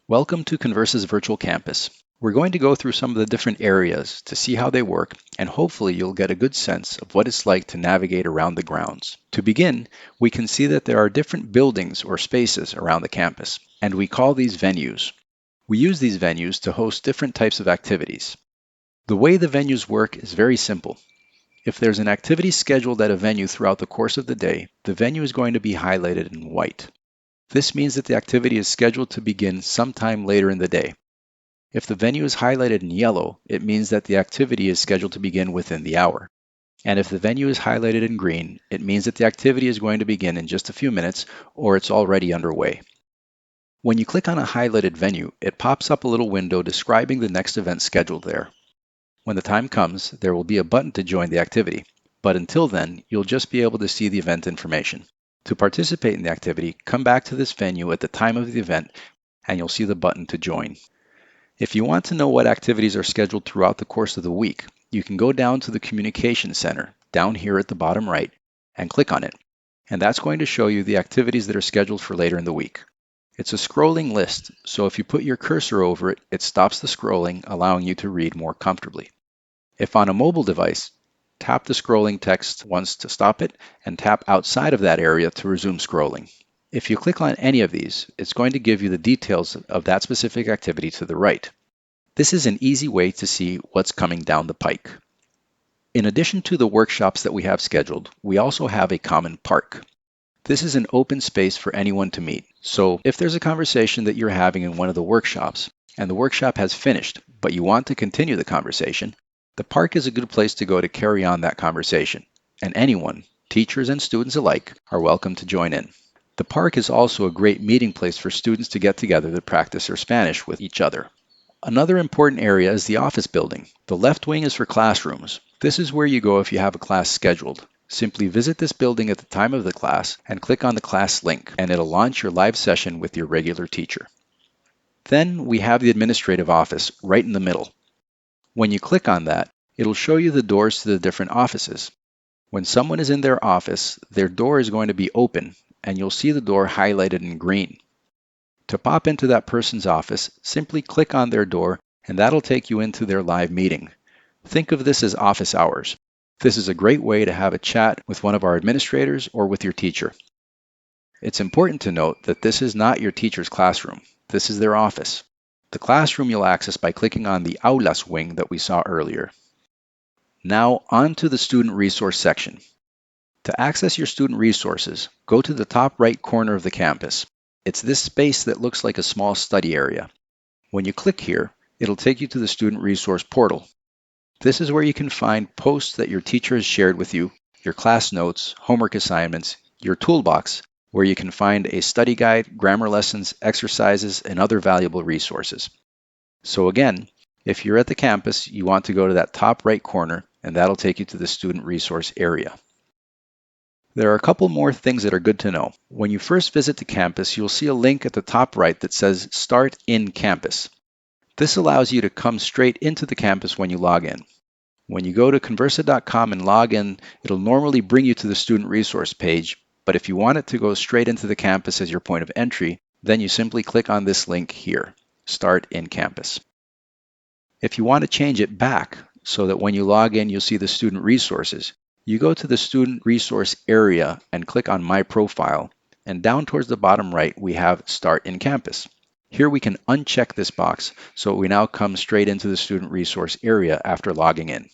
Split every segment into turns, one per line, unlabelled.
Welcome to Conversa's virtual campus. We're going to go through some of the different areas to see how they work, and hopefully you'll get a good sense of what it's like to navigate around the grounds. To begin, we can see that there are different buildings or spaces around the campus, and we call these venues. We use these venues to host different types of activities. The way the venues work is very simple. If there's an activity scheduled at a venue throughout the course of the day, the venue is going to be highlighted in white. This means that the activity is scheduled to begin sometime later in the day. If the venue is highlighted in yellow, it means that the activity is scheduled to begin within the hour. And if the venue is highlighted in green, it means that the activity is going to begin in just a few minutes or it's already underway. When you click on a highlighted venue, it pops up a little window describing the next event scheduled there. When the time comes, there will be a button to join the activity, but until then, you'll just be able to see the event information. To participate in the activity, come back to this venue at the time of the event and you'll see the button to join. If you want to know what activities are scheduled throughout the course of the week, you can go down to the Communication Center down here at the bottom right and click on it. And that's going to show you the activities that are scheduled for later in the week. It's a scrolling list, so if you put your cursor over it, it stops the scrolling, allowing you to read more comfortably. If on a mobile device, tap the scrolling text once to stop it and tap outside of that area to resume scrolling. If you click on any of these, it's going to give you the details of that specific activity to the right. This is an easy way to see what's coming down the pike. In addition to the workshops that we have scheduled, we also have a common park. This is an open space for anyone to meet. So if there's a conversation that you're having in one of the workshops and the workshop has finished, but you want to continue the conversation, the park is a good place to go to carry on that conversation, and anyone, teachers and students alike, are welcome to join in. The park is also a great meeting place for students to get together to practice their Spanish with each other. Another important area is the office building. The left wing is for classrooms. This is where you go if you have a class scheduled. Simply visit this building at the time of the class and click on the class link, and it'll launch your live session with your regular teacher. Then we have the administrative office right in the middle. When you click on that, it'll show you the doors to the different offices. When someone is in their office, their door is going to be open, and you'll see the door highlighted in green. To pop into that person's office, simply click on their door, and that'll take you into their live meeting. Think of this as office hours. This is a great way to have a chat with one of our administrators or with your teacher. It's important to note that this is not your teacher's classroom. This is their office. The classroom you'll access by clicking on the Aulas wing that we saw earlier. Now on to the student resource section. To access your student resources, go to the top right corner of the campus. It's this space that looks like a small study area. When you click here, it'll take you to the student resource portal. This is where you can find posts that your teacher has shared with you, your class notes, homework assignments, your toolbox, where you can find a study guide, grammar lessons, exercises, and other valuable resources. So again, if you're at the campus, you want to go to that top right corner, and that'll take you to the student resource area. There are a couple more things that are good to know. When you first visit the campus, you'll see a link at the top right that says Start in Campus. This allows you to come straight into the campus when you log in. When you go to conversa.com and log in, it'll normally bring you to the student resource page, but if you want it to go straight into the campus as your point of entry, then you simply click on this link here, Start in Campus. If you want to change it back so that when you log in, you'll see the student resources, you go to the student resource area and click on My Profile, and down towards the bottom right, we have Start in Campus. Here we can uncheck this box so we now come straight into the student resource area after logging in.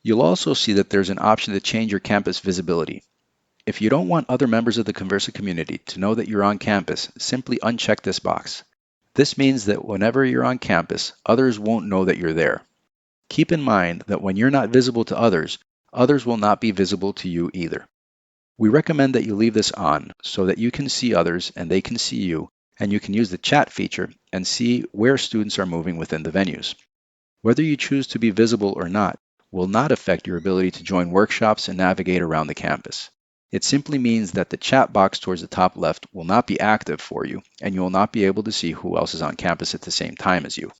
You'll also see that there's an option to change your campus visibility. If you don't want other members of the Conversa community to know that you're on campus, simply uncheck this box. This means that whenever you're on campus, others won't know that you're there. Keep in mind that when you're not visible to others, others will not be visible to you either. We recommend that you leave this on so that you can see others and they can see you, and you can use the chat feature and see where students are moving within the venues. Whether you choose to be visible or not will not affect your ability to join workshops and navigate around the campus. It simply means that the chat box towards the top left will not be active for you, and you will not be able to see who else is on campus at the same time as you.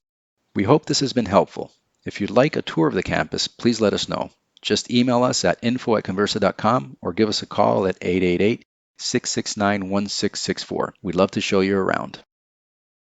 We hope this has been helpful. If you'd like a tour of the campus, please let us know. Just email us at info@conversa.com or give us a call at 888-669-1664. We'd love to show you around.